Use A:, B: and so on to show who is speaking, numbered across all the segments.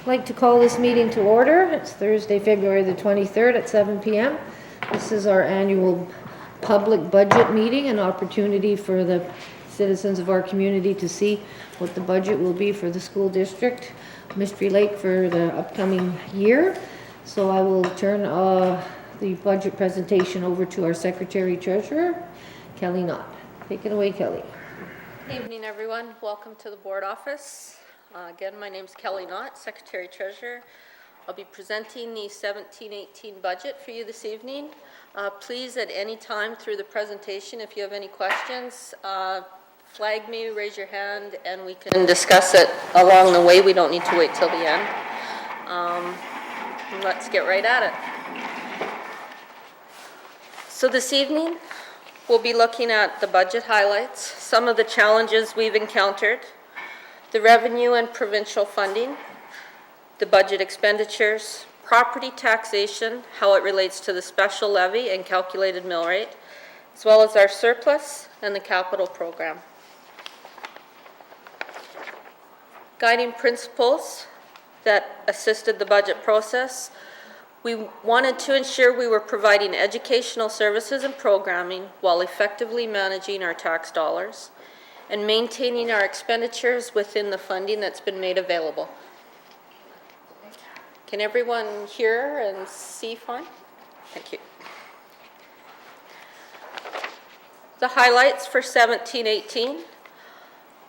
A: I'd like to call this meeting to order. It's Thursday, February the 23rd at 7 p.m. This is our annual public budget meeting, an opportunity for the citizens of our community to see what the budget will be for the school district, Mystery Lake, for the upcoming year. So I will turn the budget presentation over to our Secretary Treasurer, Kelly Knott. Take it away, Kelly.
B: Good evening, everyone. Welcome to the board office. Again, my name is Kelly Knott, Secretary Treasurer. I'll be presenting the 17-18 budget for you this evening. Please, at any time through the presentation, if you have any questions, flag me, raise your hand, and we can discuss it along the way. We don't need to wait till the end. Let's get right at it. So this evening, we'll be looking at the budget highlights, some of the challenges we've encountered, the revenue and provincial funding, the budget expenditures, property taxation, how it relates to the special levy and calculated mill rate, as well as our surplus and the capital program. Guiding principles that assisted the budget process. We wanted to ensure we were providing educational services and programming while effectively managing our tax dollars and maintaining our expenditures within the funding that's been made available. Can everyone hear and see fine? Thank you. The highlights for 17-18.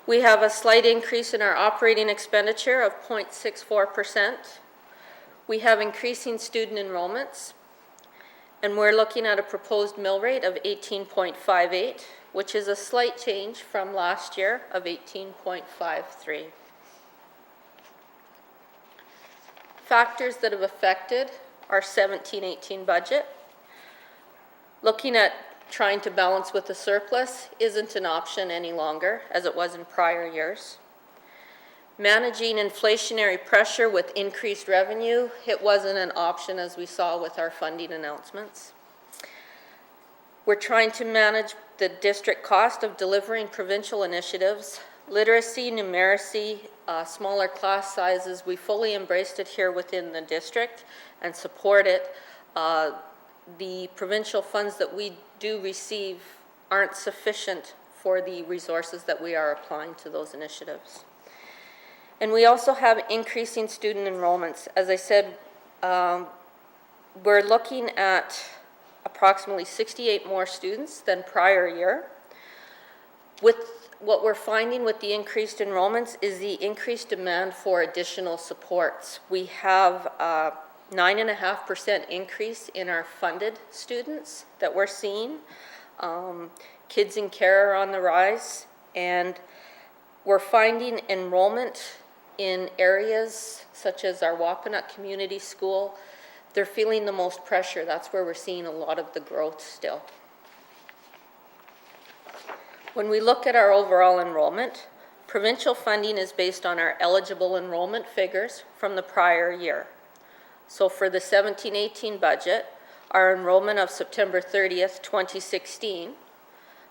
B: We have a slight increase in our operating expenditure of 0.64%. We have increasing student enrollments, and we're looking at a proposed mill rate of 18.58, which is a slight change from last year of 18.53. Factors that have affected our 17-18 budget. Looking at trying to balance with the surplus isn't an option any longer, as it was in prior years. Managing inflationary pressure with increased revenue, it wasn't an option, as we saw with our funding announcements. We're trying to manage the district cost of delivering provincial initiatives, literacy, numeracy, smaller class sizes. We fully embraced it here within the district and support it. The provincial funds that we do receive aren't sufficient for the resources that we are applying to those initiatives. And we also have increasing student enrollments. As I said, we're looking at approximately 68 more students than prior year. With what we're finding with the increased enrollments is the increased demand for additional supports. We have a 9.5% increase in our funded students that we're seeing. Kids in care are on the rise, and we're finding enrollment in areas such as our Wapanut Community School. They're feeling the most pressure. That's where we're seeing a lot of the growth still. When we look at our overall enrollment, provincial funding is based on our eligible enrollment figures from the prior year. So for the 17-18 budget, our enrollment of September 30th, 2016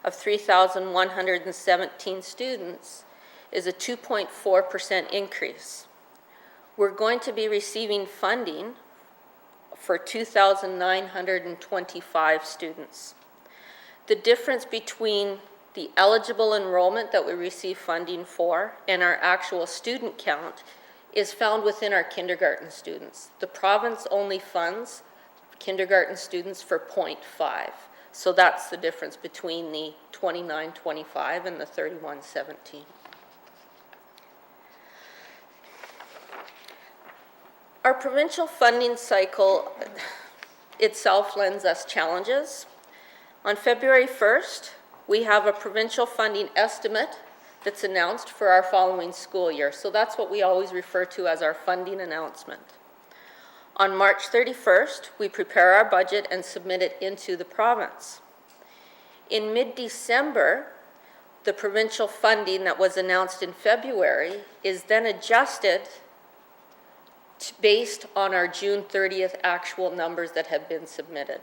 B: of 3,117 students is a 2.4% increase. We're going to be receiving funding for 2,925 students. The difference between the eligible enrollment that we receive funding for and our actual student count is found within our kindergarten students. The province only funds kindergarten students for 0.5. So that's the difference between the 2925 and the 3117. Our provincial funding cycle itself lends us challenges. On February 1st, we have a provincial funding estimate that's announced for our following school year. So that's what we always refer to as our funding announcement. On March 31st, we prepare our budget and submit it into the province. In mid-December, the provincial funding that was announced in February is then adjusted based on our June 30th actual numbers that have been submitted.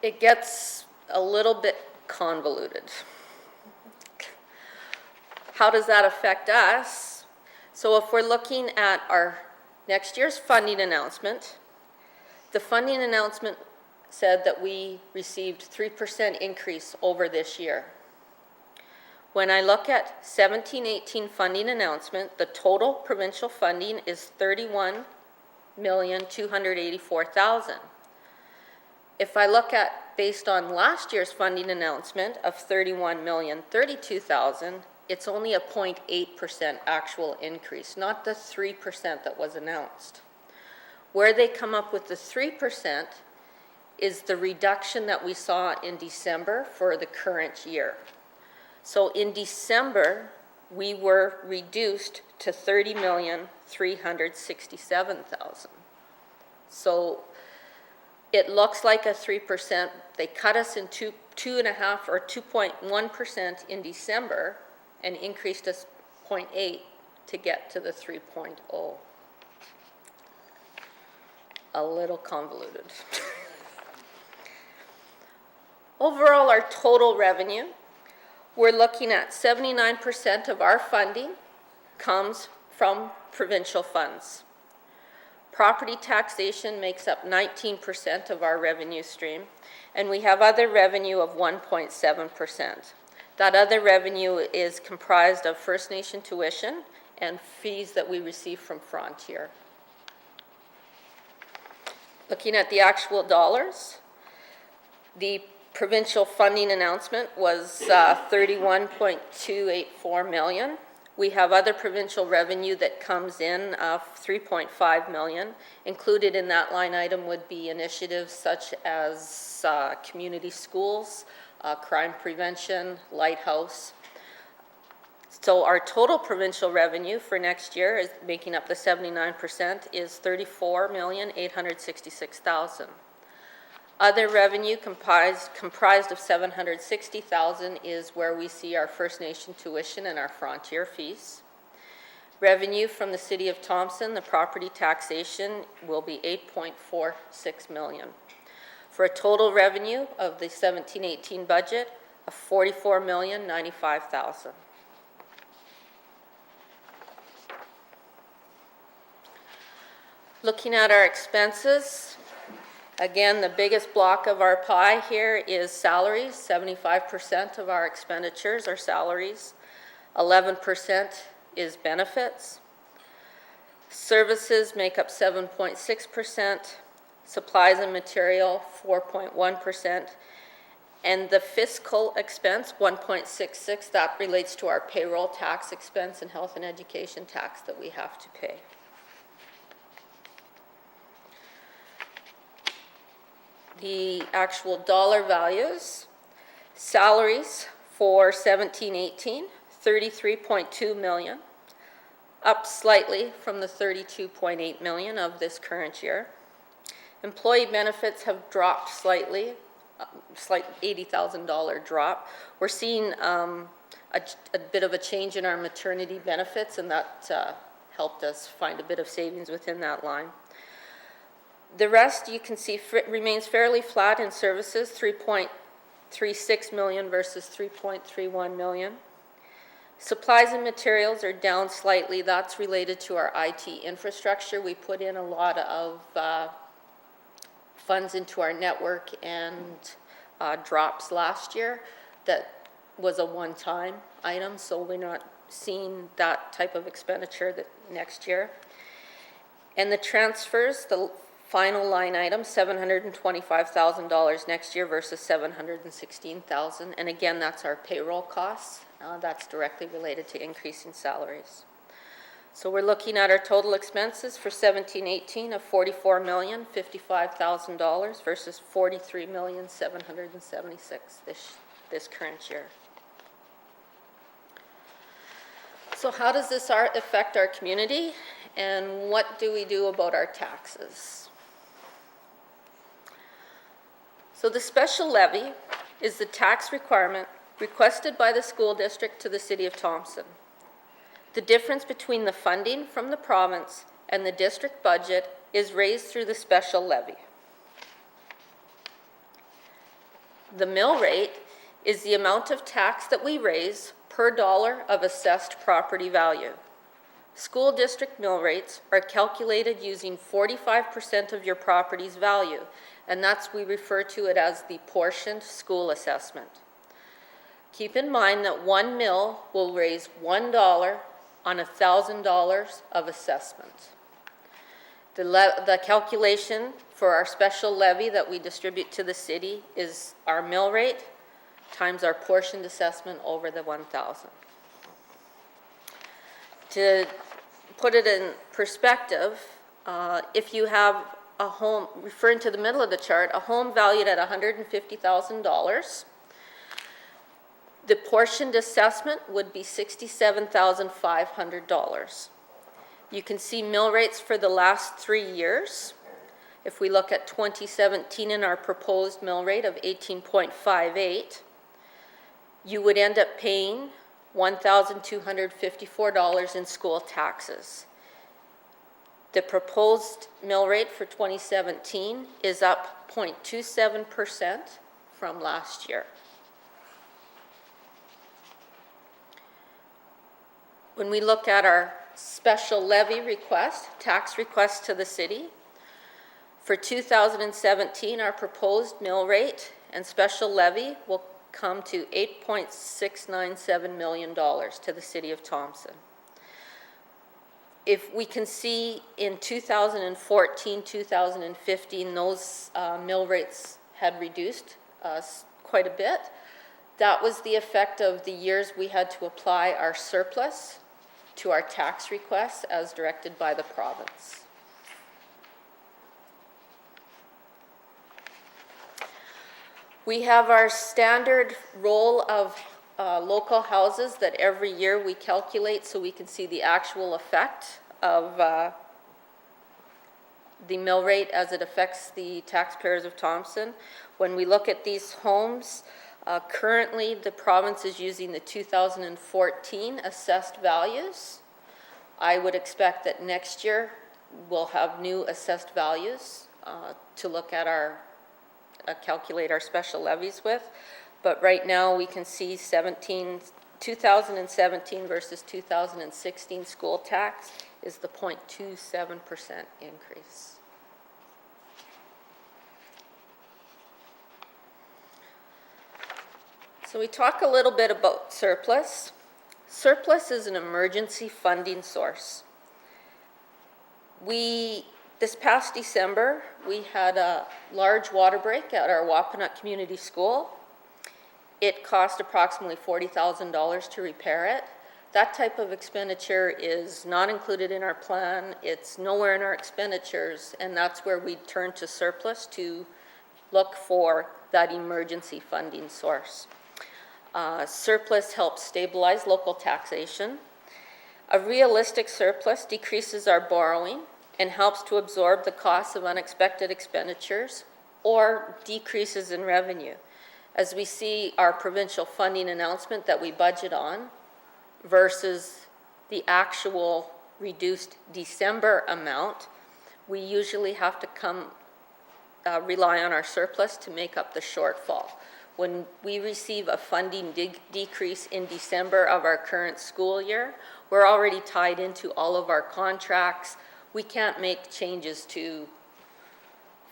B: It gets a little bit convoluted. How does that affect us? So if we're looking at our next year's funding announcement, the funding announcement said that we received 3% increase over this year. When I look at 17-18 funding announcement, the total provincial funding is $31,284,000. If I look at, based on last year's funding announcement of $31,032,000, it's only a 0.8% actual increase, not the 3% that was announced. Where they come up with the 3% is the reduction that we saw in December for the current year. So in December, we were reduced to $30,367,000. So it looks like a 3%. They cut us in 2.5 or 2.1% in December and increased us 0.8 to get to the 3.0. A little convoluted. Overall, our total revenue, we're looking at 79% of our funding comes from provincial funds. Property taxation makes up 19% of our revenue stream, and we have other revenue of 1.7%. That other revenue is comprised of First Nation tuition and fees that we receive from Frontier. Looking at the actual dollars, the provincial funding announcement was $31.284 million. We have other provincial revenue that comes in of $3.5 million. Included in that line item would be initiatives such as community schools, crime prevention, lighthouse. So our total provincial revenue for next year, is making up the 79%, is $34,866,000. Other revenue comprised of $760,000 is where we see our First Nation tuition and our Frontier fees. Revenue from the City of Thompson, the property taxation, will be $8.46 million. For a total revenue of the 17-18 budget of $44,095,000. Looking at our expenses, again, the biggest block of our pie here is salaries. 75% of our expenditures are salaries. 11% is benefits. Services make up 7.6%. Supplies and material, 4.1%. And the fiscal expense, 1.66%, that relates to our payroll tax expense and health and education tax that we have to pay. The actual dollar values, salaries for 17-18, $33.2 million, up slightly from the $32.8 million of this current year. Employee benefits have dropped slightly, slight $80,000 drop. We're seeing a bit of a change in our maternity benefits, and that helped us find a bit of savings within that line. The rest, you can see, remains fairly flat in services, $3.36 million versus $3.31 million. Supplies and materials are down slightly. That's related to our IT infrastructure. We put in a lot of funds into our network and drops last year. That was a one-time item, so we're not seeing that type of expenditure next year. And the transfers, the final line item, $725,000 next year versus $716,000. And again, that's our payroll costs. That's directly related to increasing salaries. So we're looking at our total expenses for 17-18 of $44,055,000 versus $43,776,000 this current year. So how does this affect our community, and what do we do about our taxes? So the special levy is the tax requirement requested by the school district to the City of Thompson. The difference between the funding from the province and the district budget is raised through the special levy. The mill rate is the amount of tax that we raise per dollar of assessed property value. School district mill rates are calculated using 45% of your property's value, and we refer to it as the portioned school assessment. Keep in mind that 1 mill will raise $1 on $1,000 of assessment. The calculation for our special levy that we distribute to the city is our mill rate times our portioned assessment over the 1,000. To put it in perspective, if you have a home, referring to the middle of the chart, a home valued at $150,000, the portioned assessment would be $67,500. You can see mill rates for the last 3 years. If we look at 2017 and our proposed mill rate of 18.58, you would end up paying $1,254 in school taxes. The proposed mill rate for 2017 is up 0.27% from last year. When we look at our special levy request, tax request to the city, for 2017, our proposed mill rate and special levy will come to $8.697 million to the city of Thompson. If we can see in 2014, 2015, those mill rates had reduced quite a bit. That was the effect of the years we had to apply our surplus to our tax requests as directed by the province. We have our standard roll of local houses that every year we calculate so we can see the actual effect of the mill rate as it affects the taxpayers of Thompson. When we look at these homes, currently the province is using the 2014 assessed values. I would expect that next year we'll have new assessed values to look at our calculate our special levies with, but right now we can see 2017 versus 2016 school tax is the 0.27% increase. So we talk a little bit about surplus. Surplus is an emergency funding source. This past December, we had a large water break at our Wapanut Community School. It cost approximately $40,000 to repair it. That type of expenditure is not included in our plan. It's nowhere in our expenditures, and that's where we turn to surplus to look for that emergency funding source. Surplus helps stabilize local taxation. A realistic surplus decreases our borrowing and helps to absorb the costs of unexpected expenditures or decreases in revenue. As we see our provincial funding announcement that we budget on versus the actual reduced December amount, we usually have to rely on our surplus to make up the shortfall. When we receive a funding decrease in December of our current school year, we're already tied into all of our contracts. We can't make changes to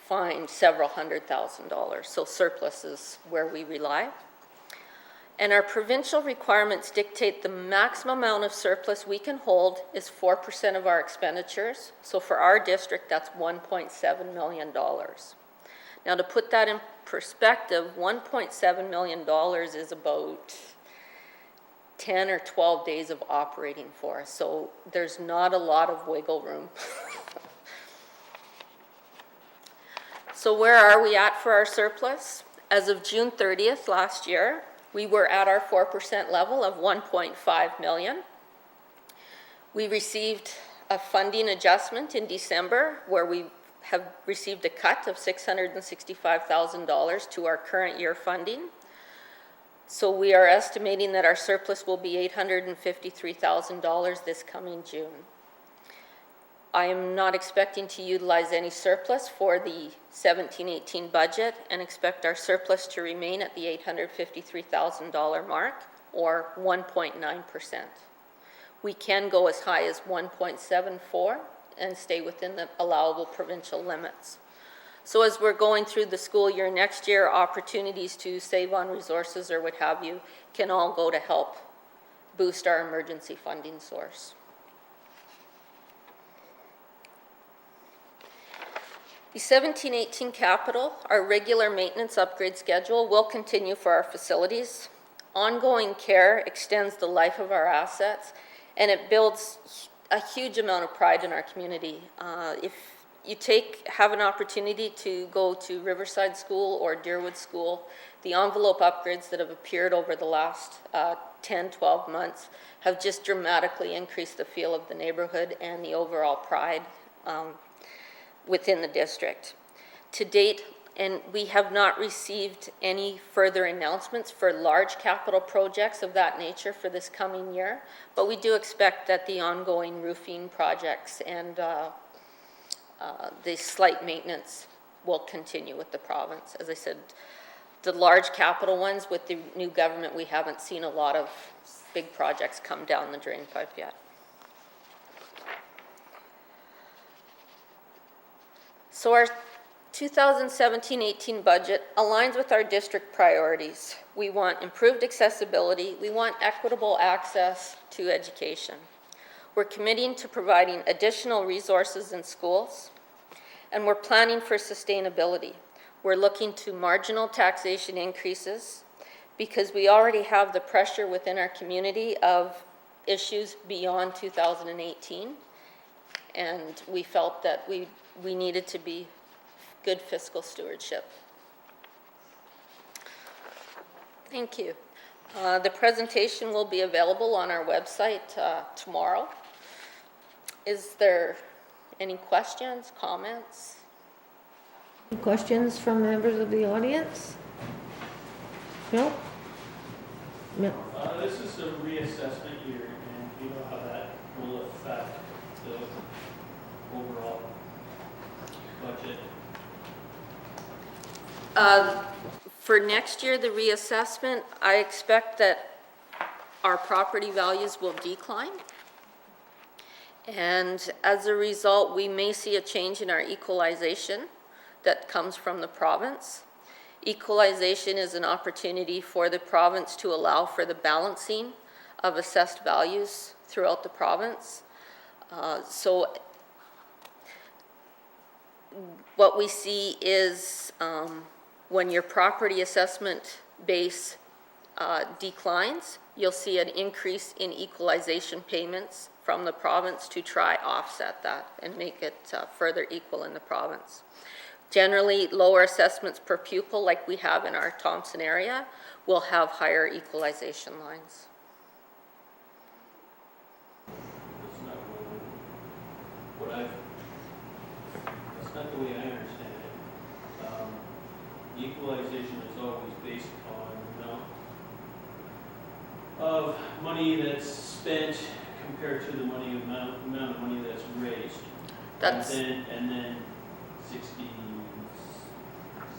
B: find several $100,000, so surplus is where we rely. And our provincial requirements dictate the maximum amount of surplus we can hold is 4% of our expenditures. So for our district, that's $1.7 million. Now to put that in perspective, $1.7 million is about 10 or 12 days of operating for us, so there's not a lot of wiggle room. So where are we at for our surplus? As of June 30th last year, we were at our 4% level of $1.5 million. We received a funding adjustment in December where we have received a cut of $665,000 to our current year funding. So we are estimating that our surplus will be $853,000 this coming June. I am not expecting to utilize any surplus for the 17-18 budget and expect our surplus to remain at the $853,000 mark, or 1.9%. We can go as high as 1.74 and stay within the allowable provincial limits. So as we're going through the school year next year, opportunities to save on resources or what have you can all go to help boost our emergency funding source. The 17-18 capital, our regular maintenance upgrade schedule will continue for our facilities. Ongoing care extends the life of our assets, and it builds a huge amount of pride in our community. If you have an opportunity to go to Riverside School or Deerwood School, the envelope upgrades that have appeared over the last 10, 12 months have just dramatically increased the feel of the neighborhood and the overall pride within the district. To date, and we have not received any further announcements for large capital projects of that nature for this coming year, but we do expect that the ongoing roofing projects and the slight maintenance will continue with the province. As I said, the large capital ones with the new government, we haven't seen a lot of big projects come down the drain pipe yet. So our 2017-18 budget aligns with our district priorities. We want improved accessibility. We want equitable access to education. We're committing to providing additional resources in schools, and we're planning for sustainability. We're looking to marginal taxation increases because we already have the pressure within our community of issues beyond 2018, and we felt that we needed to be good fiscal stewardship. Thank you. The presentation will be available on our website tomorrow. Is there any questions, comments?
A: Questions from members of the audience? No? No.
C: This is a reassessment year, and do you know how that will affect the overall budget?
B: For next year, the reassessment, I expect that our property values will decline. And as a result, we may see a change in our equalization that comes from the province. Equalization is an opportunity for the province to allow for the balancing of assessed values throughout the province. So what we see is when your property assessment base declines, you'll see an increase in equalization payments from the province to try offset that and make it further equal in the province. Generally, lower assessments per pupil, like we have in our Thompson area, will have higher equalization lines.
C: That's not that's not the way I understand it. Equalization is always based on the amount of money that's spent compared to the amount of money that's raised.
B: That's
C: and then 66%,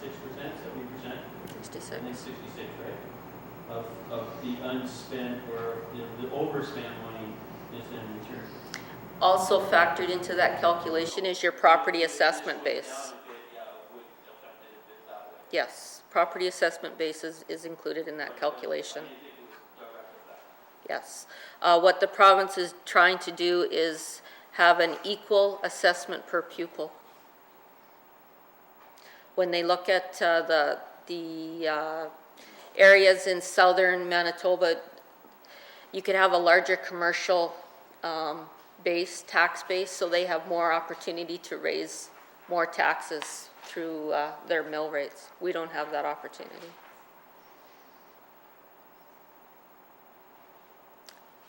C: 70%?
B: 66.
C: I think 66, right? Of the unspent or the overspent money is then returned.
B: Also factored into that calculation is your property assessment base. Yes, property assessment base is included in that calculation. Yes. What the province is trying to do is have an equal assessment per pupil. When they look at the areas in southern Manitoba, you could have a larger commercial tax base, so they have more opportunity to raise more taxes through their mill rates. We don't have that opportunity.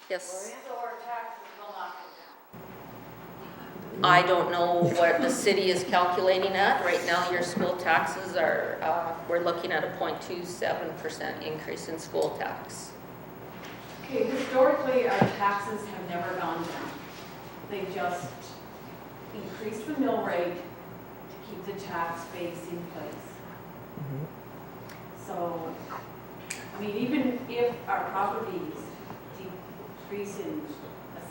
B: Yes? I don't know what the city is calculating at. Right now, your school taxes are, we're looking at a 0.27% increase in school tax.
D: Okay, historically, our taxes have never gone down. They just increased the mill rate to keep the tax base in place. So, I mean, even if our properties decrease in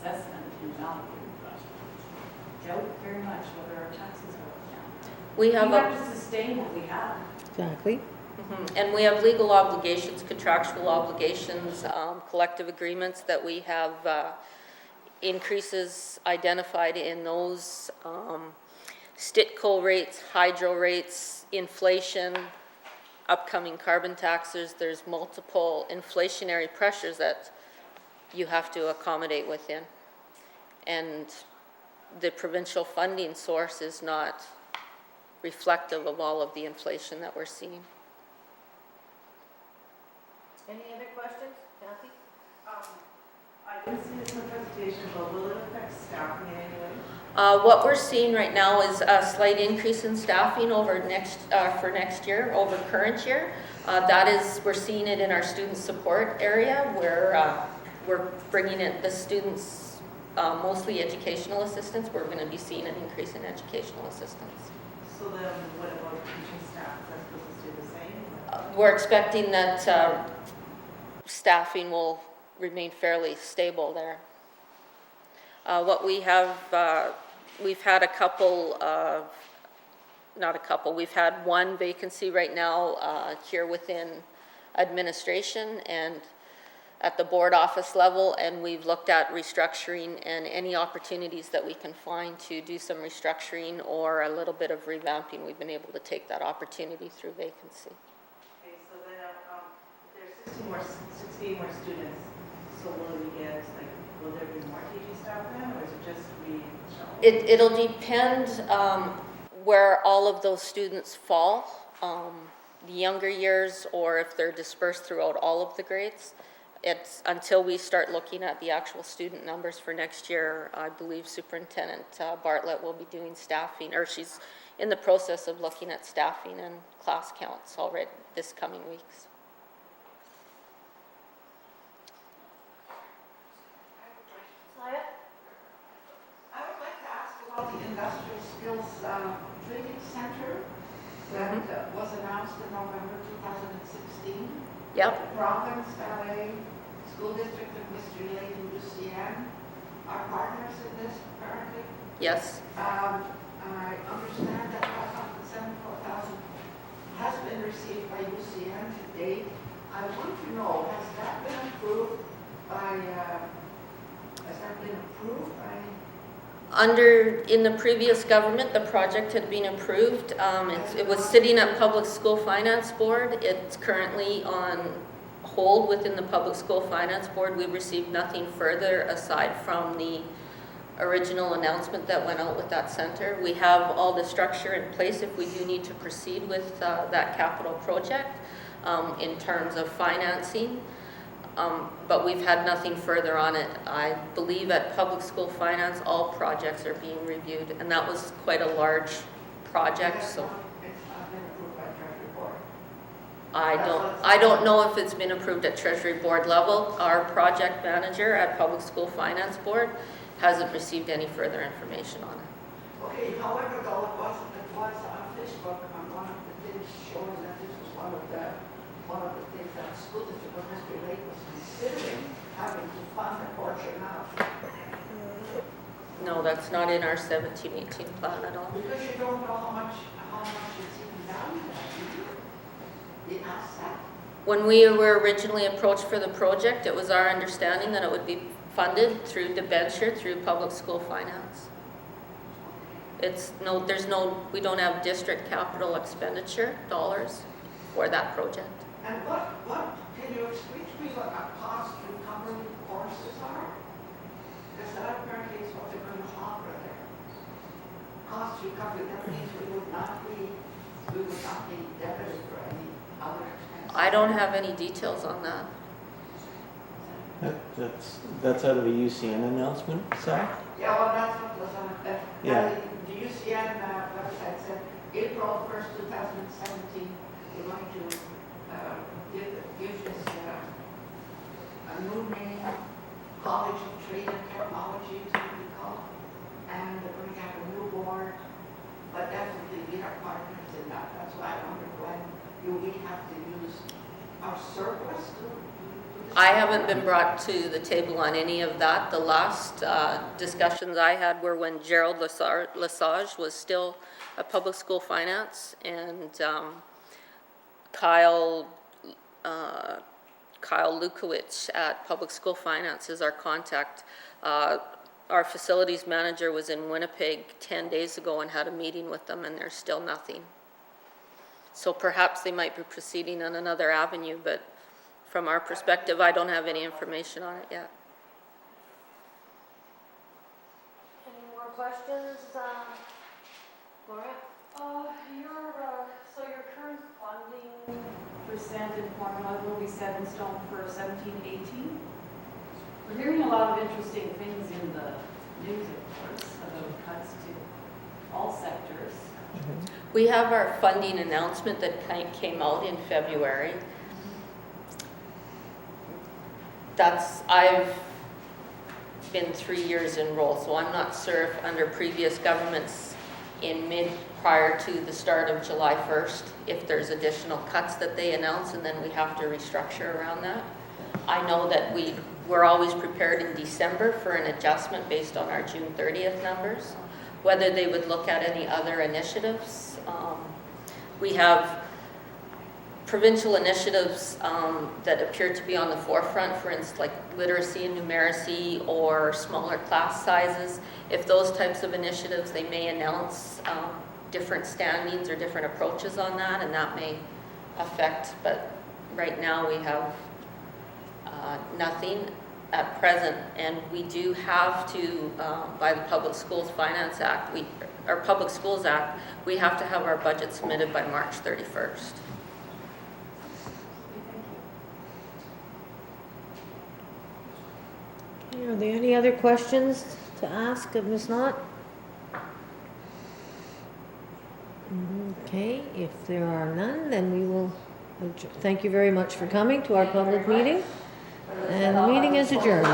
D: assessment in value. Doubt very much whether our taxes are going down.
B: We have
D: have to sustain what we have.
A: Exactly.
B: And we have legal obligations, contractual obligations, collective agreements that we have increases identified in those, Stitco rates, hydro rates, inflation, upcoming carbon taxes. There's multiple inflationary pressures that you have to accommodate within. And the provincial funding source is not reflective of all of the inflation that we're seeing.
A: Any other questions, Kathy?
E: I didn't see this in the presentation, but will it affect staffing in any way?
B: What we're seeing right now is a slight increase in staffing over for next year, over current year. That is, we're seeing it in our student support area where we're bringing in the students, mostly educational assistants. We're going to be seeing an increase in educational assistants.
E: So then what about teaching staff? Is that supposed to stay the same?
B: We're expecting that staffing will remain fairly stable there. What we have, we've had we've had one vacancy right now here within administration and at the board office level, and we've looked at restructuring and any opportunities that we can find to do some restructuring or a little bit of revamping. We've been able to take that opportunity through vacancy.
E: Okay, so then there's 16 more students. So will we get, like, will there be more teaching staff then, or is it just reshuffled?
B: It'll depend where all of those students fall, the younger years, or if they're dispersed throughout all of the grades. It's until we start looking at the actual student numbers for next year. I believe Superintendent Bartlett will be doing staffing, or she's in the process of looking at staffing and class counts already this coming weeks.
F: I would like to ask about the Industrial Skills Training Center that was announced in November 2016.
B: Yep.
F: The province, LA, School District of Mystery Lake, and UCN are partners in this currently.
B: Yes.
F: I understand that $574,000 has been received by UCN to date. I want to know, has that been approved by
B: In the previous government, the project had been approved. It was sitting at Public School Finance Board. It's currently on hold within the Public School Finance Board. We've received nothing further aside from the original announcement that went out with that center. We have all the structure in place if we do need to proceed with that capital project in terms of financing. But we've had nothing further on it. I believe at Public School Finance, all projects are being reviewed, and that was quite a large project, so.
F: It's not been approved by Treasury Board.
B: I don't know if it's been approved at Treasury Board level. Our project manager at Public School Finance Board hasn't received any further information on it.
F: Okay, however, though, it was on Facebook on one of the things showing that this was one of the things that School District of Mystery Lake was considering having to fund a portion of.
B: No, that's not in our 17-18 plan at all.
F: Because you don't know how much it's even valued at, do you? The asset.
B: When we were originally approached for the project, it was our understanding that it would be funded through debenture, through Public School Finance. We don't have district capital expenditure dollars for that project.
F: And what can you explain to me what a cost recovery courses are? Because that apparently is what they're going to offer there. Cost recovery, that means we would not be debited for any other expenses.
B: I don't have any details on that.
G: That's out of a UCN announcement, Sal?
F: Yeah, well, that's what was on it.
G: Yeah.
F: The UCN website said April 1st, 2017, we're going to give this a new name, College of Trade and Technology, is what we call it. And we're going to have a new board, but definitely we are partners in that. That's why I wonder when do we have to use our surplus to
B: I haven't been brought to the table on any of that. The last discussions I had were when Gerald Lesage was still a public school finance, and Kyle Lukowicz at Public School Finance is our contact. Our facilities manager was in Winnipeg 10 days ago and had a meeting with them, and there's still nothing. So perhaps they might be proceeding on another avenue, but from our perspective, I don't have any information on it yet.
A: Any more questions, Gloria?
D: So your current funding percent and formula will be set in stone for 17-18? We're hearing a lot of interesting things in the news, of course, about cuts to all sectors.
B: We have our funding announcement that came out in February. I've been 3 years in role, so I'm not sure if under previous governments prior to the start of July 1st, if there's additional cuts that they announce, and then we have to restructure around that. I know that we're always prepared in December for an adjustment based on our June 30th numbers. Whether they would look at any other initiatives. We have provincial initiatives that appear to be on the forefront, for instance, like literacy and numeracy or smaller class sizes. If those types of initiatives, they may announce different standings or different approaches on that, and that may affect, but right now we have nothing at present, and we do have to, by the Public Schools Finance Act, our Public Schools Act, we have to have our budget submitted by March 31st.
A: Are there any other questions to ask of Ms. Knott? Okay, if there are none, then we will, thank you very much for coming to our public meeting, and the meeting is adjourned.